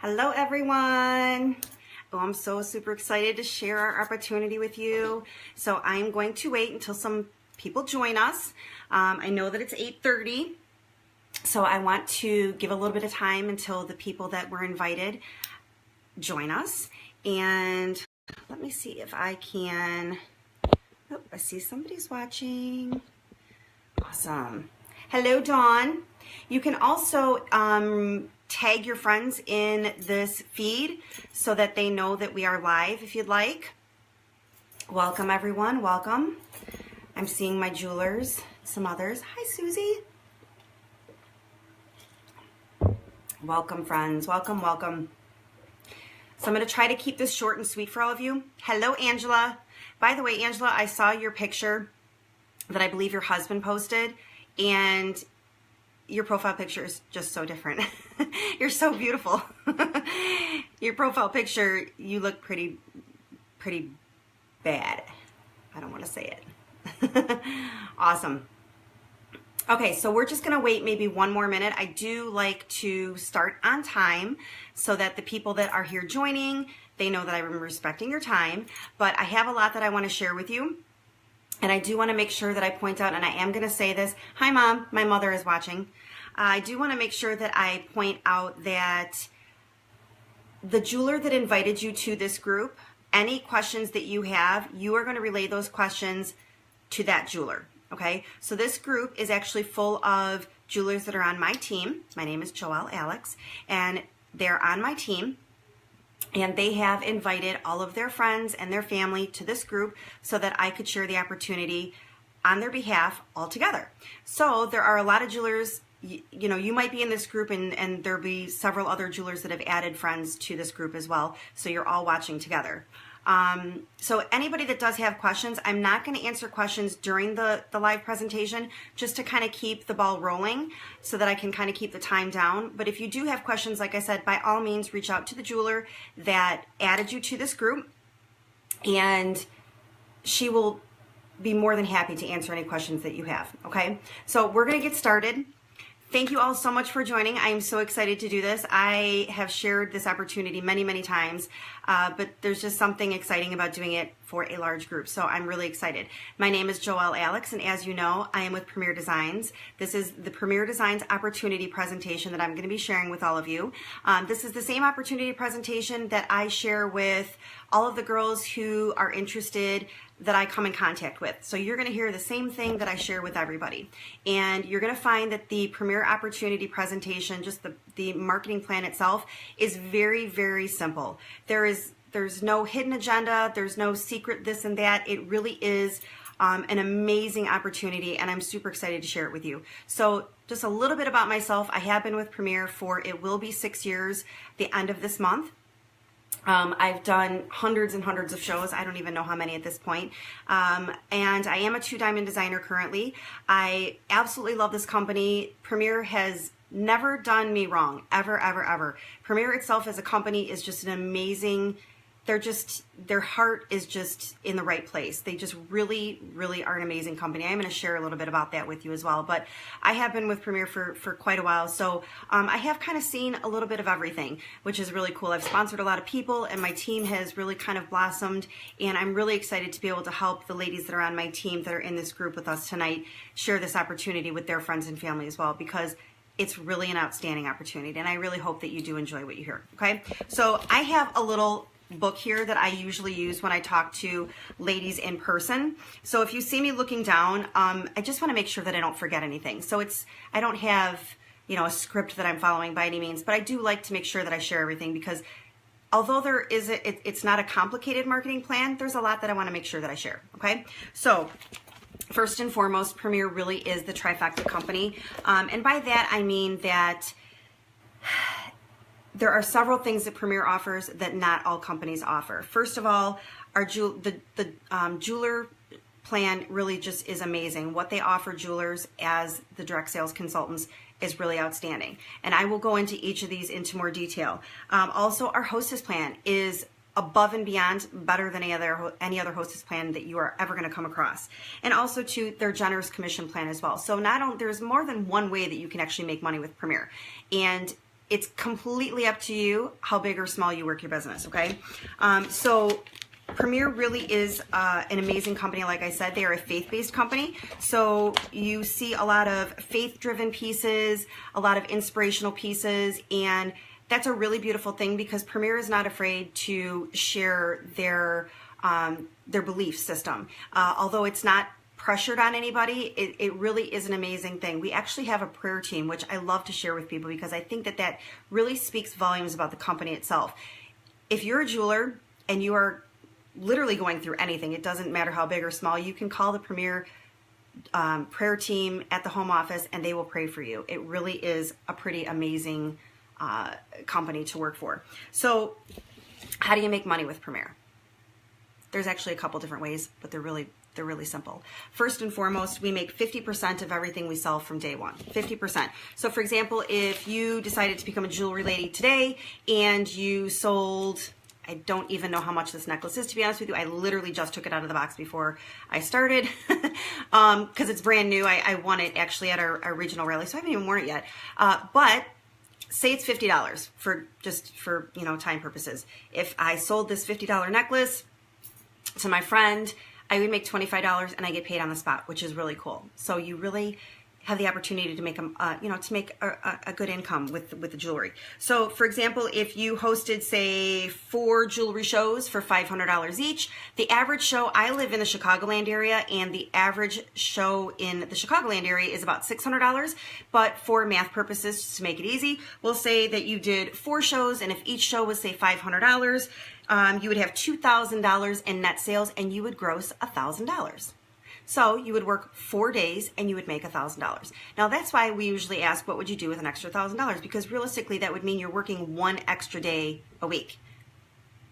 Hello everyone. Oh, I'm so super excited to share our opportunity with you. So I'm going to wait until some people join us. I know that it's 8:30, so I want to give a little bit of time until the people that were invited join us. And let me see if I can, oh, I see somebody's watching. Awesome. Hello, Dawn. You can also tag your friends in this feed so that they know that we are live if you'd like. Welcome, everyone. Welcome. I'm seeing my jewelers, some others. Hi, Susie. Welcome, friends. Welcome, welcome. So I'm going to try to keep this short and sweet for all of you. Hello, Angela. By the way, Angela, I saw your picture that I believe your husband posted, and your profile picture is just so different. You're so beautiful. Your profile picture, you look pretty bad. I don't want to say it. Awesome. Okay, so we're just gonna wait maybe one more minute. I do like to start on time so that the people that are here joining, they know that I'm respecting your time, but I have a lot that I wanna share with you. And I do want to make sure that I point out, and I am going to say this. Hi, Mom. My mother is watching. I do want to make sure that I point out that the jeweler that invited you to this group, any questions that you have, you are going to relay those questions to that jeweler. Okay? So this group is actually full of jewelers that are on my team. My name is Joelle Alex, and they're on my team. And they have invited all of their friends and their family to this group so that I could share the opportunity on their behalf all together. So there are a lot of jewelers, you know, you might be in this group and there'll be several other jewelers that have added friends to this group as well. So you're all watching together. So anybody that does have questions, I'm not going to answer questions during the live presentation, just to kind of keep the ball rolling so that I can kind of keep the time down. But if you do have questions, like I said, by all means, reach out to the jeweler that added you to this group, and she will be more than happy to answer any questions that you have. Okay, so we're going to get started. Thank you all so much for joining. I am so excited to do this. I have shared this opportunity many times, but there's just something exciting about doing it for a large group. So I'm really excited. My name is Joelle Alex, and as you know, I am with Premier Designs. This is the Premier Designs opportunity presentation that I'm going to be sharing with all of you. This is the same opportunity presentation that I share with all of the girls who are interested that I come in contact with. So you're going to hear the same thing that I share with everybody. And you're going to find that the Premier Opportunity presentation, just the marketing plan itself, is very simple. There's no hidden agenda. There's no secret this and that. It really is an amazing opportunity, and I'm super excited to share it with you. So just a little bit about myself. I have been with Premier for, it will be 6 years, the end of this month. I've done hundreds and hundreds of shows. I don't even know how many at this point. And I am a 2-diamond designer currently. I absolutely love this company. Premier has never done me wrong, ever. Premier itself as a company is just an amazing, their heart is just in the right place. They just really are an amazing company. I'm going to share a little bit about that with you as well. But I have been with Premier for quite a while. So I have kind of seen a little bit of everything, which is really cool. I've sponsored a lot of people, and my team has really kind of blossomed. And I'm really excited to be able to help the ladies that are on my team that are in this group with us tonight share this opportunity with their friends and family as well, because it's really an outstanding opportunity. And I really hope that you do enjoy what you hear. Okay. So I have a little book here that I usually use when I talk to ladies in person. So if you see me looking down, I just want to make sure that I don't forget anything. So I don't have, you know, a script that I'm following by any means, but I do like to make sure that I share everything, because although it's not a complicated marketing plan, there's a lot that I want to make sure that I share. Okay. So first and foremost, Premier really is the trifecta company. And by that, I mean that there are several things that Premier offers that not all companies offer. First of all, our jeweler plan really just is amazing. What they offer jewelers as the direct sales consultants is really outstanding. And I will go into each of these into more detail. Also, our hostess plan is above and beyond better than any other hostess plan that you are ever going to come across. And also to their generous commission plan as well. So there's more than one way that you can actually make money with Premier. And it's completely up to you how big or small you work your business, okay? So Premier really is an amazing company. Like I said, they are a faith-based company. So you see a lot of faith-driven pieces, a lot of inspirational pieces, and that's a really beautiful thing because Premier is not afraid to share their belief system. Although it's not pressured on anybody, it really is an amazing thing. We actually have a prayer team, which I love to share with people because I think that that really speaks volumes about the company itself. If you're a jeweler and you are literally going through anything, it doesn't matter how big or small, you can call the Premier prayer team at the home office and they will pray for you. It really is a pretty amazing company to work for. So how do you make money with Premier? There's actually a couple different ways, but they're really simple. First and foremost, we make 50% of everything we sell from day one. 50%. So for example, if you decided to become a jewelry lady today and you sold, I don't even know how much this necklace is, to be honest with you. I literally just took it out of the box before I started because it's brand new. I won it actually at our regional rally, so I haven't even worn it yet. But say it's $50 for time purposes. If I sold this $50 necklace to my friend, I would make $25 and I get paid on the spot, which is really cool. So you really have the opportunity to make a good income with the jewelry. So for example, if you hosted say 4 jewelry shows for $500 each, the average show, I live in the Chicagoland area, and the average show in the Chicagoland area is about $600. But for math purposes, just to make it easy, we'll say that you did 4 shows, and if each show was say $500, you would have $2,000 in net sales, and you would gross $1,000. So you would work 4 days and you would make $1,000. Now that's why we usually ask, what would you do with an extra $1,000? Because realistically, that would mean you're working 1 extra day a week.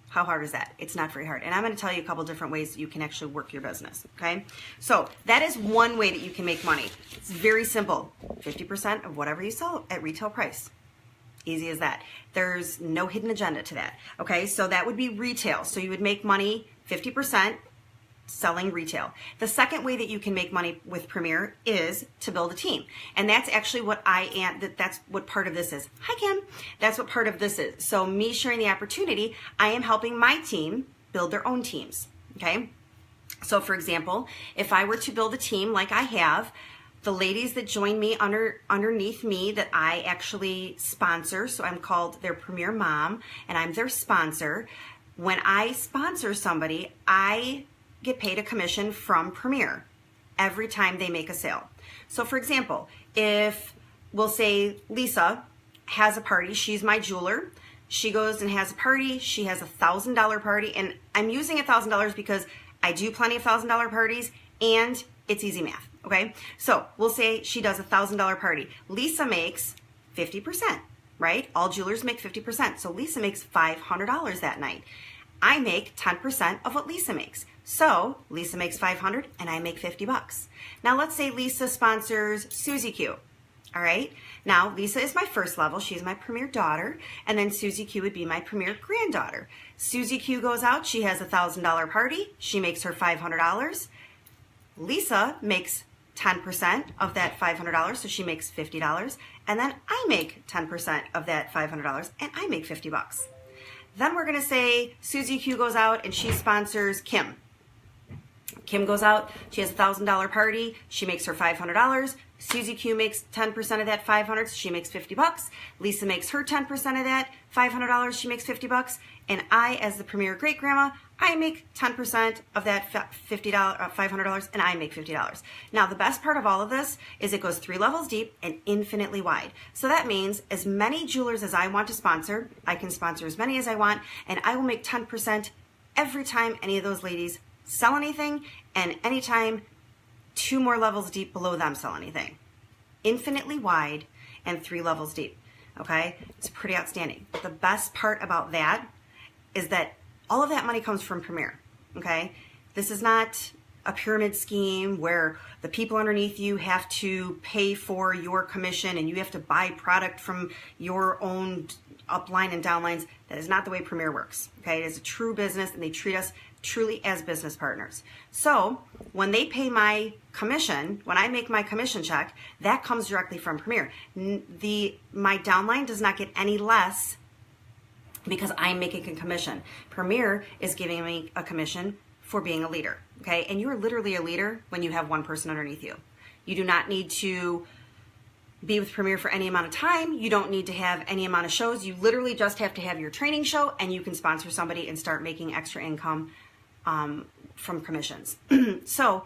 How hard is that? It's not very hard. And I'm going to tell you a couple different ways that you can actually work your business, okay? So that is one way that you can make money. It's very simple. 50% of whatever you sell at retail price. Easy as that. There's no hidden agenda to that, okay? So that would be retail. So you would make money 50% selling retail. The second way that you can make money with Premier is to build a team. And that's actually what that's what part of this is. Hi, Kim. That's what part of this is. So me sharing the opportunity, I am helping my team build their own teams, okay? So for example, if I were to build a team like I have, the ladies that join me underneath me that I actually sponsor, so I'm called their Premier Mom, and I'm their sponsor. When I sponsor somebody, I get paid a commission from Premier every time they make a sale. So for example, if we'll say Lisa has a party, she's my jeweler, she goes and has a party, she has $1,000 party, and I'm using $1,000 because I do plenty of $1,000 parties and it's easy math, okay? So we'll say she does $1,000 party. Lisa makes 50%, right? All jewelers make 50%. So Lisa makes $500 that night. I make 10% of what Lisa makes. So Lisa makes $500 and I make $50. Now let's say Lisa sponsors Susie Q. All right. Now Lisa is my first level. She's my Premier daughter. And then Susie Q would be my Premier granddaughter. Susie Q goes out. She has $1,000 party. She makes her $500. Lisa makes 10% of that $500. So she makes $50. And then I make 10% of that $500 and I make $50. Then we're going to say Susie Q goes out and she sponsors Kim. Kim goes out, she has $1,000 party, she makes her $500. Susie Q makes 10% of that $500, so she makes $50. Lisa makes her 10% of that $500, she makes $50. And I, as the Premier great grandma, I make 10% of that $500 and I make $50. Now the best part of all of this is it goes 3 levels deep and infinitely wide. So that means as many jewelers as I want to sponsor, I can sponsor as many as I want, and I will make 10% every time any of those ladies sell anything, and anytime 2 more levels deep below them sell anything. Infinitely wide and 3 levels deep, okay? It's pretty outstanding. But the best part about that is that all of that money comes from Premier, okay? This is not a pyramid scheme where the people underneath you have to pay for your commission and you have to buy product from your own upline and downlines. That is not the way Premier works. Okay, it is a true business and they treat us truly as business partners. So when they pay my commission, when I make my commission check, that comes directly from Premier. My downline does not get any less because I'm making a commission. Premier is giving me a commission for being a leader, okay? And you are literally a leader when you have one person underneath you. You do not need to be with Premier for any amount of time. You don't need to have any amount of shows. You literally just have to have your training show and you can sponsor somebody and start making extra income from commissions. So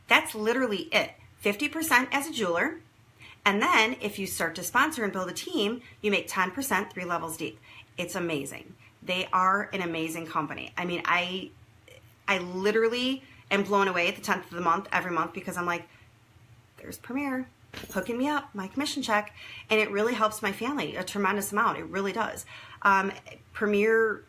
that's literally it. 50% as a jeweler. And then if you start to sponsor and build a team, you make 10% 3 levels deep. It's amazing. They are an amazing company. I mean, I literally am blown away at the 10th of the month every month because I'm like, there's Premier hooking me up, my commission check. And it really helps my family a tremendous amount. It really does. Premier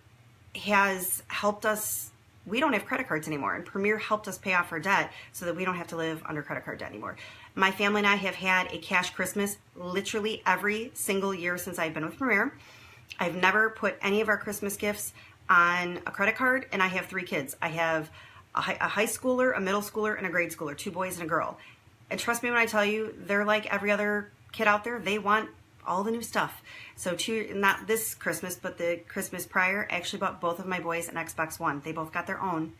has helped us. We don't have credit cards anymore, and Premier helped us pay off our debt so that we don't have to live under credit card debt anymore. My family and I have had a cash Christmas literally every single year since I've been with Premier. I've never put any of our Christmas gifts on a credit card, and I have 3 kids. I have a high schooler, a middle schooler, and a grade schooler, 2 boys and a girl. And trust me when I tell you, they're like every other kid out there. They want all the new stuff. So not this Christmas, but the Christmas prior, I actually bought both of my boys an Xbox One. They both got their own,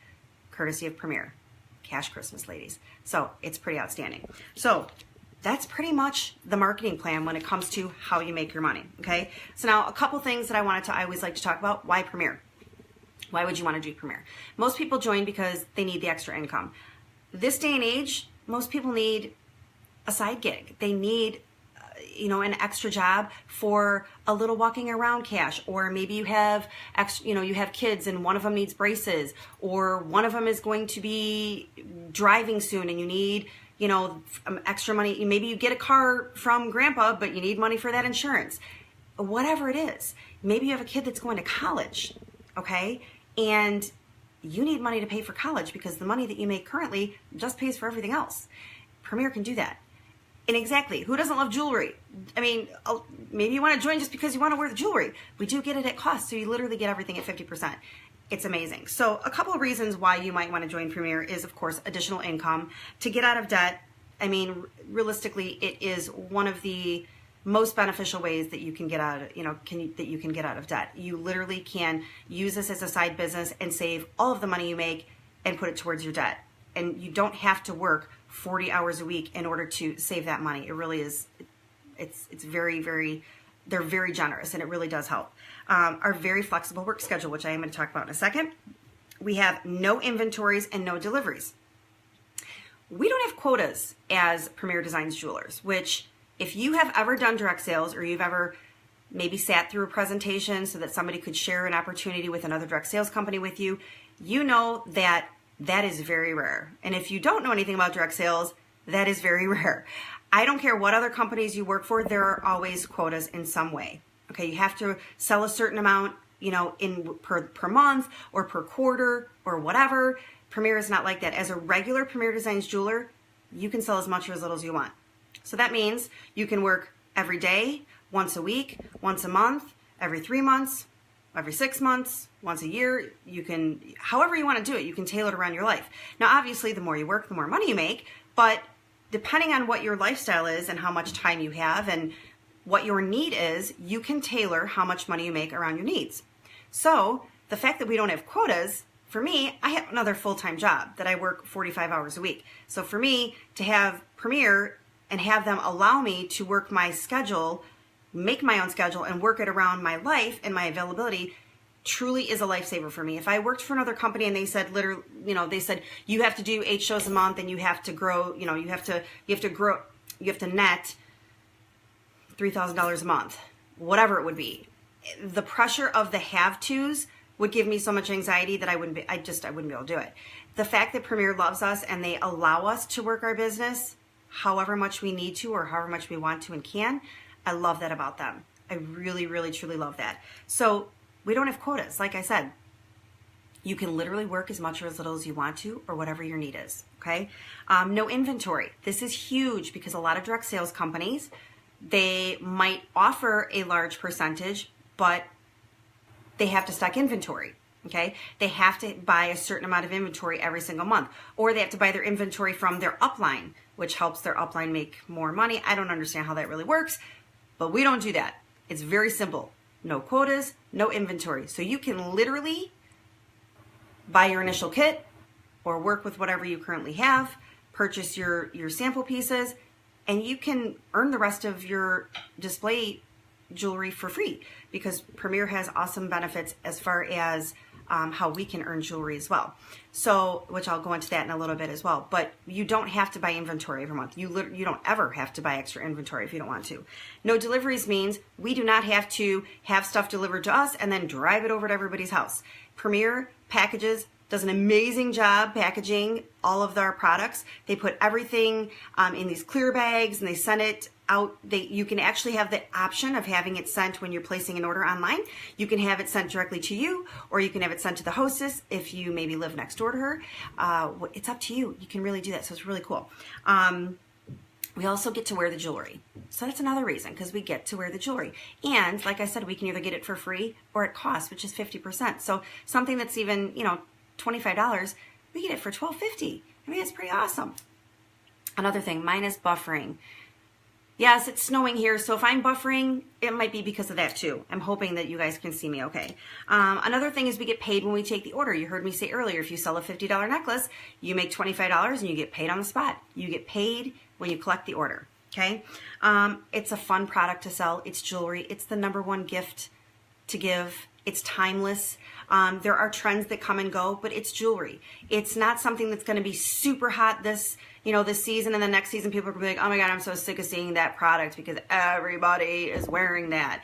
courtesy of Premier. Cash Christmas, ladies. So it's pretty outstanding. So that's pretty much the marketing plan when it comes to how you make your money, okay? So now a couple things that I always like to talk about. Why Premier? Why would you want to do Premier? Most people join because they need the extra income. This day and age, most people need a side gig. They need an extra job for a little walking around cash, or maybe you have you have kids and one of them needs braces, or one of them is going to be driving soon and you need extra money. Maybe you get a car from grandpa, but you need money for that insurance. Whatever it is. Maybe you have a kid that's going to college, okay? And you need money to pay for college because the money that you make currently just pays for everything else. Premier can do that. And exactly, who doesn't love jewelry? I mean, maybe you want to join just because you want to wear the jewelry. We do get it at cost, so you literally get everything at 50%. It's amazing. So a couple of reasons why you might want to join Premier is, of course, additional income. To get out of debt, I mean, realistically, it is one of the most beneficial ways that you can get out of, that you can get out of debt. You literally can use this as a side business and save all of the money you make and put it towards your debt. And you don't have to work 40 hours a week in order to save that money. It really is, it's very, very, they're very generous and it really does help. Our very flexible work schedule, which I am going to talk about in a second. We have no inventories and no deliveries. We don't have quotas as Premier Designs jewelers, which if you have ever done direct sales or you've ever maybe sat through a presentation so that somebody could share an opportunity with another direct sales company with you, you know that that is very rare. And if you don't know anything about direct sales, that is very rare. I don't care what other companies you work for, there are always quotas in some way. Okay, you have to sell a certain amount, per month or per quarter or whatever. Premier is not like that. As a regular Premier Designs jeweler, you can sell as much or as little as you want. So that means you can work every day, once a week, once a month, every 3 months, every 6 months, once a year. You can, however you want to do it, you can tailor it around your life. Now, obviously, the more you work, the more money you make, but depending on what your lifestyle is and how much time you have and what your need is, you can tailor how much money you make around your needs. So the fact that we don't have quotas, for me, I have another full-time job that I work 45 hours a week. So for me to have Premier and have them allow me to work my schedule, make my own schedule and work it around my life and my availability truly is a lifesaver for me. If I worked for another company and they said literally, they said you have to do 8 shows a month and you have to grow, you have to net $3,000 a month, whatever it would be. The pressure of the have-tos would give me so much anxiety that I wouldn't be able to do it. The fact that Premier loves us and they allow us to work our business however much we need to or however much we want to and can, I love that about them. I really, really, truly love that. So we don't have quotas. Like I said, You can literally work as much or as little as you want to, or whatever your need is, okay? No inventory. This is huge because a lot of direct sales companies, they might offer a large percentage, but they have to stock inventory, okay? They have to buy a certain amount of inventory every single month, or they have to buy their inventory from their upline, which helps their upline make more money. I don't understand how that really works, but we don't do that. It's very simple. No quotas, no inventory. So you can literally buy your initial kit or work with whatever you currently have, purchase your sample pieces, and you can earn the rest of your display jewelry for free, because Premier has awesome benefits as far as how we can earn jewelry as well. So, which I'll go into that in a little bit as well. But you don't have to buy inventory every month. You don't ever have to buy extra inventory if you don't want to. No deliveries means we do not have to have stuff delivered to us and then drive it over to everybody's house. Premier packages, does an amazing job packaging all of our products. They put everything in these clear bags and they send it out. You can actually have the option of having it sent when you're placing an order online. You can have it sent directly to you, or you can have it sent to the hostess if you maybe live next door to her. It's up to you. You can really do that, so it's really cool. We also get to wear the jewelry. So that's another reason, because we get to wear the jewelry. And like I said, we can either get it for free or at cost, which is 50%. So something that's even, $25, we get it for $12.50. I mean, it's pretty awesome. Another thing, mine is buffering. Yes, it's snowing here, so if I'm buffering, it might be because of that too. I'm hoping that you guys can see me okay. Another thing is we get paid when we take the order. You heard me say earlier, if you sell a $50 necklace, you make $25 and you get paid on the spot. You get paid when you collect the order, okay? It's a fun product to sell. It's jewelry. It's the #1 gift to give. It's timeless. There are trends that come and go, but it's jewelry. It's not something that's going to be super hot this season, and the next season people are going to be like, oh my God, I'm so sick of seeing that product because everybody is wearing that.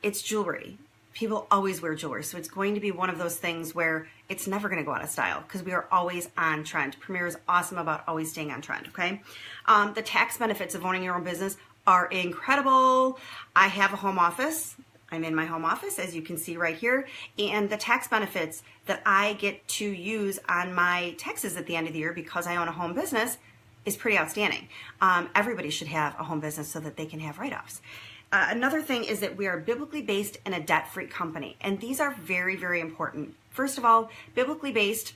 It's jewelry. People always wear jewelry, so it's going to be one of those things where it's never going to go out of style because we are always on trend. Premier is awesome about always staying on trend, okay? The tax benefits of owning your own business are incredible. I have a home office. I'm in my home office, as you can see right here, and the tax benefits that I get to use on my taxes at the end of the year because I own a home business is pretty outstanding. Everybody should have a home business so that they can have write-offs. Another thing is that we are biblically based and a debt-free company, and these are very, very important. First of all, biblically based,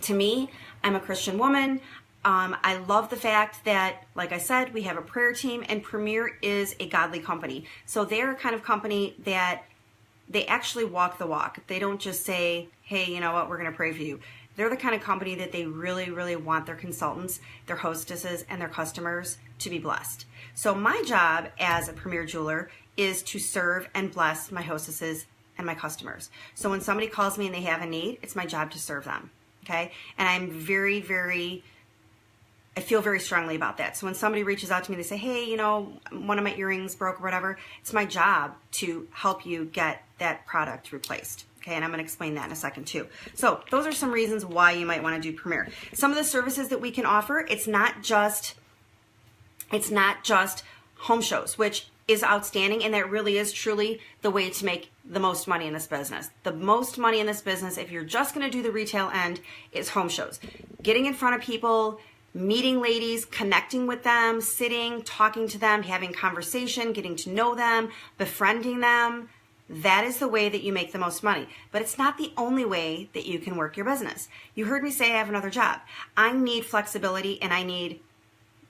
to me, I'm a Christian woman. I love the fact that, like I said, we have a prayer team, and Premier is a godly company. So they're a kind of company that they actually walk the walk. They don't just say, hey, you know what, we're going to pray for you. They're the kind of company that they really, really want their consultants, their hostesses, and their customers to be blessed. So my job as a Premier jeweler is to serve and bless my hostesses and my customers. So when somebody calls me and they have a need, it's my job to serve them, okay? And I'm very, I feel very strongly about that. So when somebody reaches out to me, they say, hey, one of my earrings broke or whatever, it's my job to help you get that product replaced. Okay, and I'm going to explain that in a second too. So those are some reasons why you might want to do Premier. Some of the services that we can offer, it's not just home shows, which is outstanding, and that really is truly the way to make the most money in this business. The most money in this business, if you're just going to do the retail end, is home shows. Getting in front of people, meeting ladies, connecting with them, sitting, talking to them, having conversation, getting to know them, befriending them. That is the way that you make the most money. But it's not the only way that you can work your business. You heard me say I have another job. I need flexibility and I need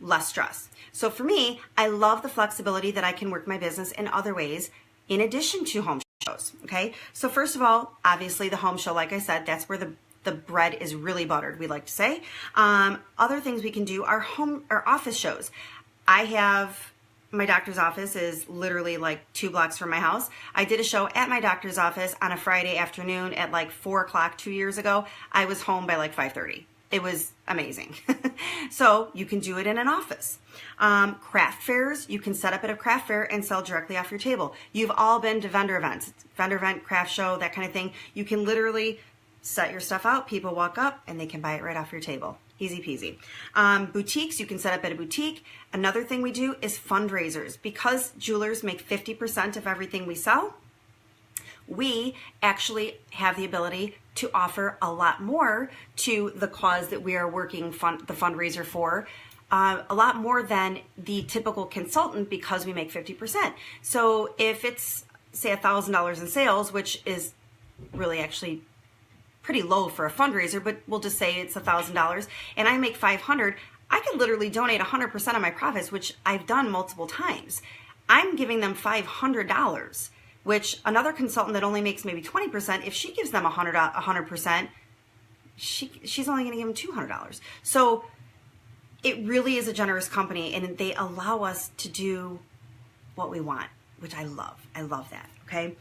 less stress. So for me, I love the flexibility that I can work my business in other ways in addition to home shows, okay? So first of all, obviously the home show, like I said, that's where the bread is really buttered, we like to say. Other things we can do are office shows. My doctor's office is literally like 2 blocks from my house. I did a show at my doctor's office on a Friday afternoon at like 4 o'clock 2 years ago. I was home by like 5:30. It was amazing. So you can do it in an office. Craft fairs, you can set up at a craft fair and sell directly off your table. You've all been to vendor events, vendor event, craft show, that kind of thing. You can literally set your stuff out, people walk up and they can buy it right off your table. Easy peasy. Boutiques, you can set up at a boutique. Another thing we do is fundraisers. Because jewelers make 50% of everything we sell, we actually have the ability to offer a lot more to the cause that we are working the fundraiser for, a lot more than the typical consultant, because we make 50%. So if it's, say, $1,000 in sales, which is really actually pretty low for a fundraiser, but we'll just say it's $1,000, and I make $500, I can literally donate 100% of my profits, which I've done multiple times. I'm giving them $500, which another consultant that only makes maybe 20%, if she gives them 100%, she's only going to give them $200. So it really is a generous company, and they allow us to do what we want, which I love. I love that. Okay.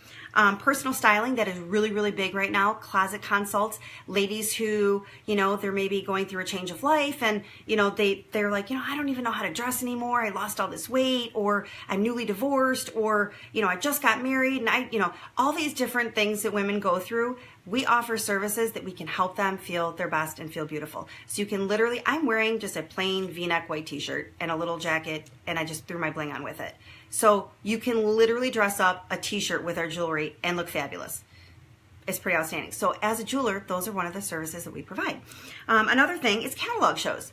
Personal styling, that is really, really big right now. Closet consults, ladies who, they're maybe going through a change of life, and, they're like, I don't even know how to dress anymore. I lost all this weight, or I'm newly divorced, or, I just got married, and all these different things that women go through. We offer services that we can help them feel their best and feel beautiful. So you can literally, I'm wearing just a plain V-neck white t-shirt and a little jacket, and I just threw my bling on with it. So you can literally dress up a t-shirt with our jewelry and look fabulous. It's pretty outstanding. So as a jeweler, those are one of the services that we provide. Another thing is catalog shows.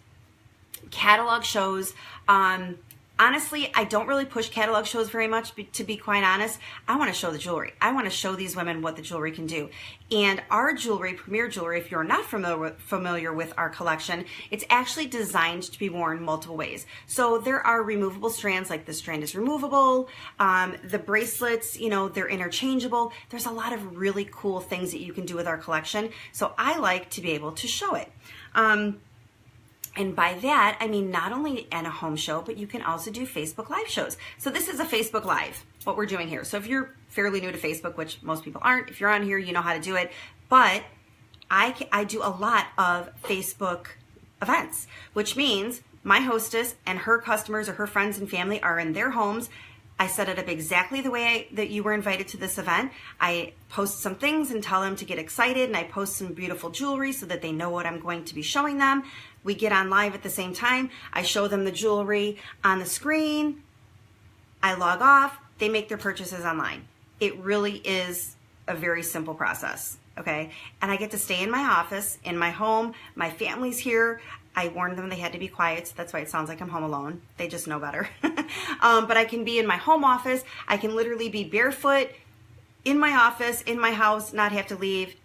Catalog shows, honestly, I don't really push catalog shows very much, to be quite honest. I want to show the jewelry. I want to show these women what the jewelry can do. And our jewelry, Premier Jewelry, if you're not familiar with our collection, it's actually designed to be worn multiple ways. So there are removable strands, like the strand is removable. The bracelets, they're interchangeable. There's a lot of really cool things that you can do with our collection. So I like to be able to show it. And by that, I mean not only in a home show, but you can also do Facebook Live shows. So this is a Facebook Live, what we're doing here. So if you're fairly new to Facebook, which most people aren't, if you're on here, you know how to do it. But I do a lot of Facebook events, which means my hostess and her customers or her friends and family are in their homes. I set it up exactly the way that you were invited to this event. I post some things and tell them to get excited, and I post some beautiful jewelry so that they know what I'm going to be showing them. We get on live at the same time. I show them the jewelry on the screen. I log off. They make their purchases online. It really is a very simple process, okay? And I get to stay in my office, in my home. My family's here. I warned them they had to be quiet, so that's why it sounds like I'm home alone. They just know better. But I can be in my home office. I can literally be barefoot in my office, in my house, not have to leave.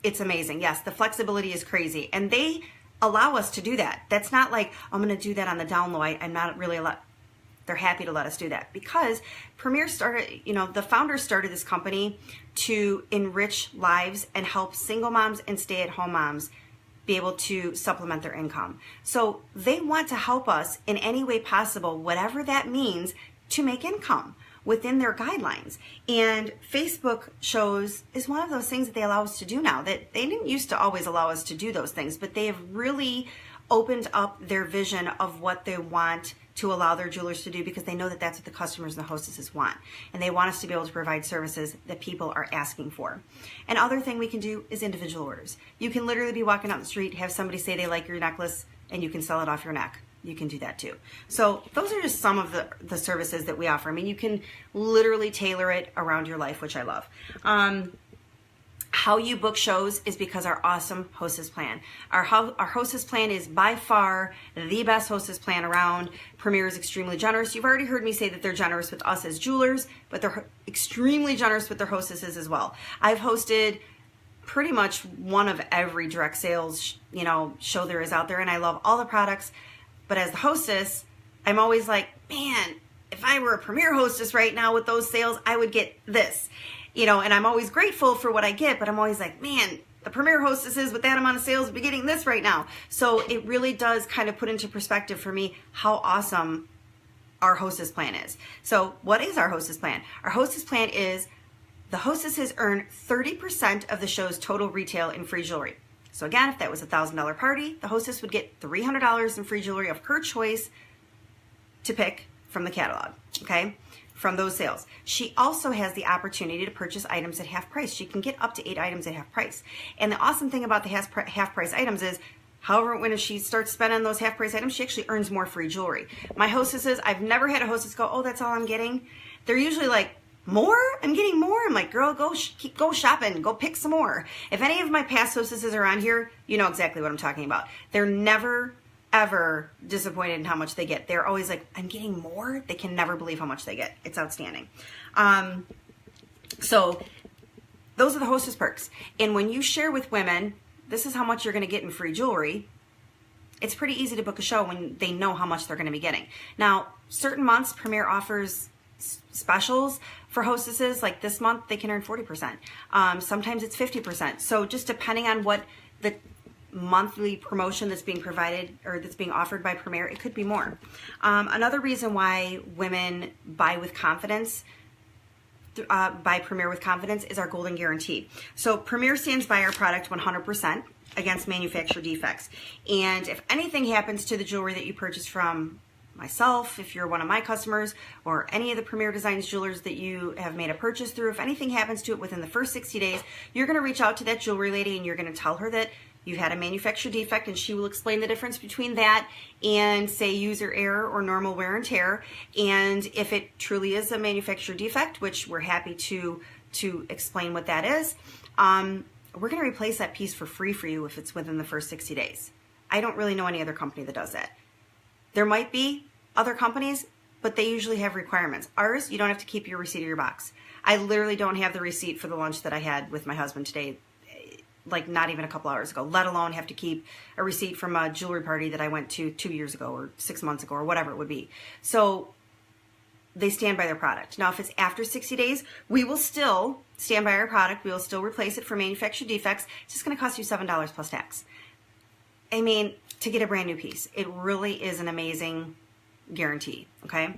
It's amazing. Yes, the flexibility is crazy. And they allow us to do that. That's not like, I'm going to do that on the down low. I'm not really they're happy to let us do that, because Premier started, the founders started this company to enrich lives and help single moms and stay-at-home moms be able to supplement their income. So they want to help us in any way possible, whatever that means, to make income within their guidelines. And Facebook shows is one of those things that they allow us to do now, that they didn't used to always allow us to do those things, but they have really opened up their vision of what they want to allow their jewelers to do, because they know that that's what the customers and the hostesses want. And they want us to be able to provide services that people are asking for. And other thing we can do is individual orders. You can literally be walking out the street, have somebody say they like your necklace, and you can sell it off your neck. You can do that too. So those are just some of the services that we offer. I mean, you can literally tailor it around your life, which I love. How you book shows is because our awesome hostess plan. Our hostess plan is by far the best hostess plan around. Premier is extremely generous. You've already heard me say that they're generous with us as jewelers, but they're extremely generous with their hostesses as well. I've hosted pretty much one of every direct sales, show there is out there, and I love all the products. But as the hostess, I'm always like, man, if I were a Premier hostess right now with those sales, I would get this. And I'm always grateful for what I get, but I'm always like, man, the Premier hostesses with that amount of sales would be getting this right now. So it really does kind of put into perspective for me how awesome our hostess plan is. So what is our hostess plan? Our hostess plan is the hostesses earn 30% of the show's total retail in free jewelry. So again, if that was a $1,000 party, the hostess would get $300 in free jewelry of her choice to pick from the catalog, okay? From those sales. She also has the opportunity to purchase items at half price. She can get up to 8 items at half price. And the awesome thing about the half price items is, however, when she starts spending those half price items, she actually earns more free jewelry. My hostesses, I've never had a hostess go, oh, that's all I'm getting. They're usually like, More? I'm getting more. I'm like, girl, keep go shopping. Go pick some more. If any of my past hostesses are on here, you know exactly what I'm talking about. They're never, ever disappointed in how much they get. They're always like, I'm getting more. They can never believe how much they get. It's outstanding. So those are the hostess perks. And when you share with women, this is how much you're going to get in free jewelry, it's pretty easy to book a show when they know how much they're going to be getting. Now, certain months, Premier offers specials for hostesses. Like this month, they can earn 40%. Sometimes it's 50%. So just depending on what the monthly promotion that's being provided or that's being offered by Premier, it could be more. Another reason why women buy with confidence, buy Premier with confidence, is our golden guarantee. So Premier stands by our product 100% against manufacturer defects. And if anything happens to the jewelry that you purchase from myself, if you're one of my customers, or any of the Premier Designs jewelers that you have made a purchase through, if anything happens to it within the first 60 days, you're going to reach out to that jewelry lady and you're going to tell her that you had a manufacturer defect, and she will explain the difference between that and, say, user error or normal wear and tear. And if it truly is a manufacturer defect, which we're happy to explain what that is, we're going to replace that piece for free for you if it's within the first 60 days. I don't really know any other company that does that. There might be other companies, but they usually have requirements. Ours, you don't have to keep your receipt of your box. I literally don't have the receipt for the lunch that I had with my husband today, like not even a couple hours ago, let alone have to keep a receipt from a jewelry party that I went to 2 years ago or 6 months ago or whatever it would be. So they stand by their product. Now, if it's after 60 days, we will still stand by our product. We will still replace it for manufacturer defects. It's just going to cost you $7 plus tax. I mean, to get a brand new piece. It really is an amazing guarantee, okay?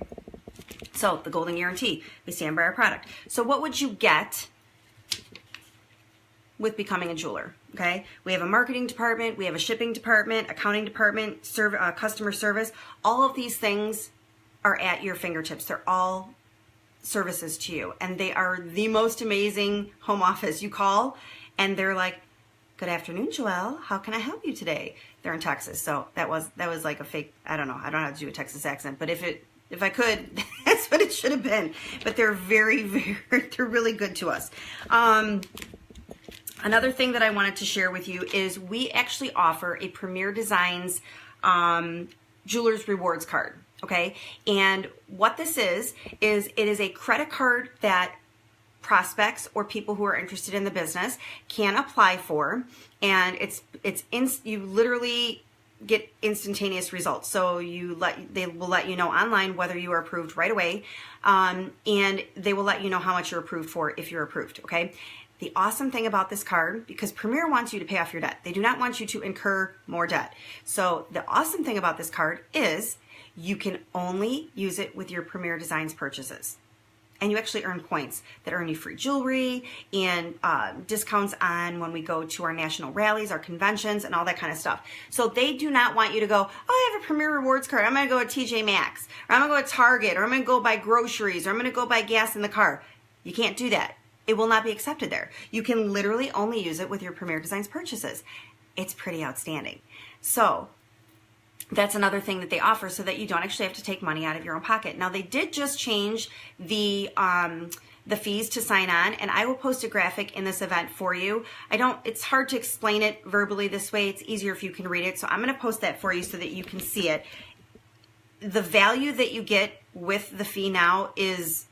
So the golden guarantee, we stand by our product. So what would you get with becoming a jeweler, okay? We have a marketing department, we have a shipping department, accounting department, customer service. All of these things are at your fingertips. They're all services to you, and they are the most amazing home office. You call and they're like, good afternoon, Joelle. How can I help you today? They're in Texas, so that was like a fake, I don't know how to do a Texas accent, but if I could, that's what it should have been. But they're very, they're really good to us. Another thing that I wanted to share with you is we actually offer a Premier Designs Jewelers Rewards card, okay? And what this is it is a credit card that prospects or people who are interested in the business can apply for, and you literally get instantaneous results. So they will let you know online whether you are approved right away, and they will let you know how much you're approved for if you're approved, okay? The awesome thing about this card, because Premier wants you to pay off your debt. They do not want you to incur more debt. So the awesome thing about this card is you can only use it with your Premier Designs purchases. And you actually earn points that earn you free jewelry and discounts on when we go to our national rallies, our conventions, and all that kind of stuff. So they do not want you to go, oh, I have a Premier Rewards card. I'm going to go to TJ Maxx, or I'm going to go to Target, or I'm going to go buy groceries, or I'm going to go buy gas in the car. You can't do that. It will not be accepted there. You can literally only use it with your Premier Designs purchases. It's pretty outstanding. So that's another thing that they offer, so that you don't actually have to take money out of your own pocket. Now, they did just change the fees to sign on, and I will post a graphic in this event for you. It's hard to explain it verbally this way. It's easier if you can read it. So I'm going to post that for you so that you can see it. The value that you get with the fee now is,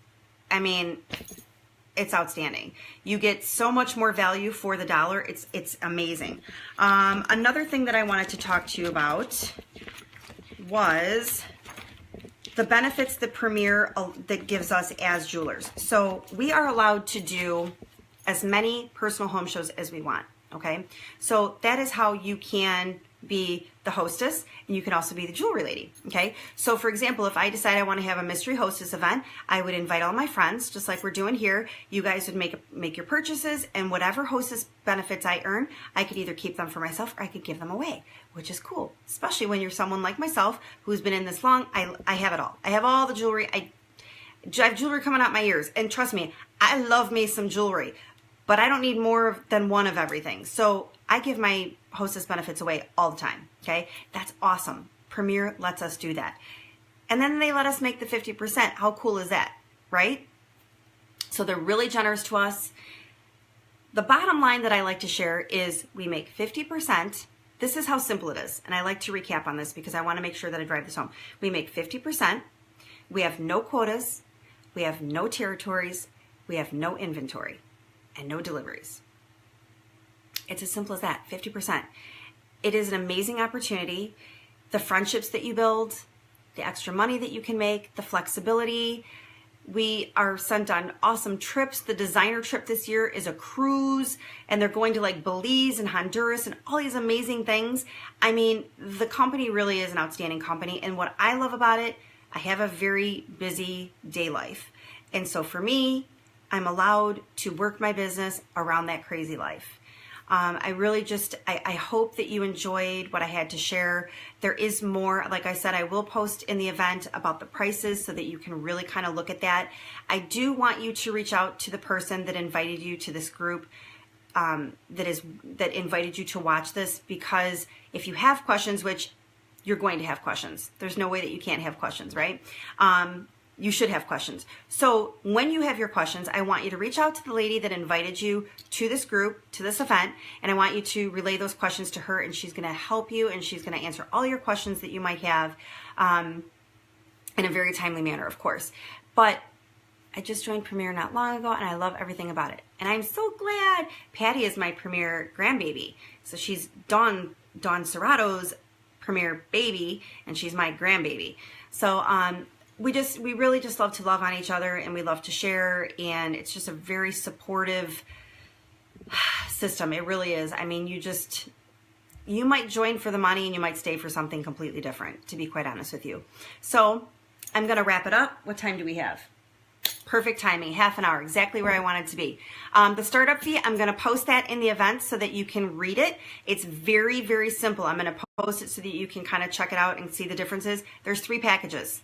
it's outstanding. You get so much more value for the dollar. It's amazing. Another thing that I wanted to talk to you about was the benefits that Premier that gives us as jewelers. So we are allowed to do as many personal home shows as we want, okay? So that is how you can be the hostess, and you can also be the jewelry lady, okay? So for example, if I decide I want to have a mystery hostess event, I would invite all my friends, just like we're doing here. You guys would make your purchases, and whatever hostess benefits I earn, I could either keep them for myself or I could give them away, which is cool, especially when you're someone like myself who's been in this long. I have it all. I have all the jewelry. I have jewelry coming out my ears, and trust me, I love me some jewelry, but I don't need more than one of everything. So I give my hostess benefits away all the time, okay? That's awesome. Premier lets us do that. And then they let us make the 50%. How cool is that, right? So they're really generous to us. The bottom line that I like to share is we make 50%. This is how simple it is. And I like to recap on this because I want to make sure that I drive this home. We make 50%. We have no quotas. We have no territories. We have no inventory and no deliveries. It's as simple as that, 50%. It is an amazing opportunity. The friendships that you build, the extra money that you can make, the flexibility. We are sent on awesome trips. The designer trip this year is a cruise, and they're going to like Belize and Honduras and all these amazing things. I mean, the company really is an outstanding company. And what I love about it, I have a very busy day life. And so for me, I'm allowed to work my business around that crazy life. I really just, I hope that you enjoyed what I had to share. There is more, like I said, I will post in the event about the prices so that you can really kind of look at that. I do want you to reach out to the person that invited you to this group, that invited you to watch this, because if you have questions, which you're going to have questions, there's no way that you can't have questions, right? You should have questions. So when you have your questions, I want you to reach out to the lady that invited you to this group, to this event, and I want you to relay those questions to her, and she's going to help you, and she's going to answer all your questions that you might have in a very timely manner, of course. But I just joined Premier not long ago, and I love everything about it. And I'm so glad Patty is my Premier grandbaby. So she's Dawn Serrato's Premier baby, and she's my grandbaby. So we really just love to love on each other, and we love to share, and it's just a very supportive system. It really is. I mean, you might join for the money and you might stay for something completely different, to be quite honest with you. So I'm going to wrap it up. What time do we have? Perfect timing, half an hour, exactly where I want it to be. The startup fee, I'm going to post that in the event so that you can read it. It's very, very simple. I'm going to post it so that you can kind of check it out and see the differences. There's 3 packages.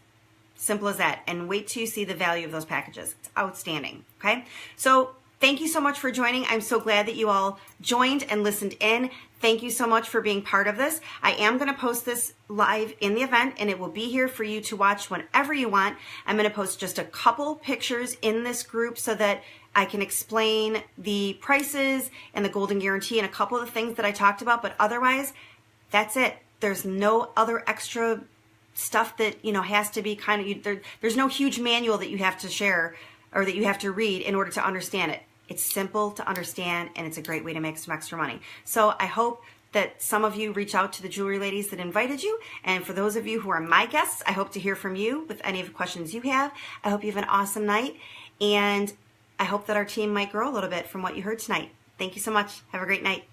Simple as that. And wait till you see the value of those packages. It's outstanding. Okay. So thank you so much for joining. I'm so glad that you all joined and listened in. Thank you so much for being part of this. I am going to post this live in the event, and it will be here for you to watch whenever you want. I'm going to post just a couple pictures in this group so that I can explain the prices and the golden guarantee and a couple of the things that I talked about. But otherwise, that's it. There's no other extra stuff that, has to be there's no huge manual that you have to share or that you have to read in order to understand it. It's simple to understand, and it's a great way to make some extra money. So I hope that some of you reach out to the jewelry ladies that invited you. And for those of you who are my guests, I hope to hear from you with any of the questions you have. I hope you have an awesome night, and I hope that our team might grow a little bit from what you heard tonight. Thank you so much. Have a great night.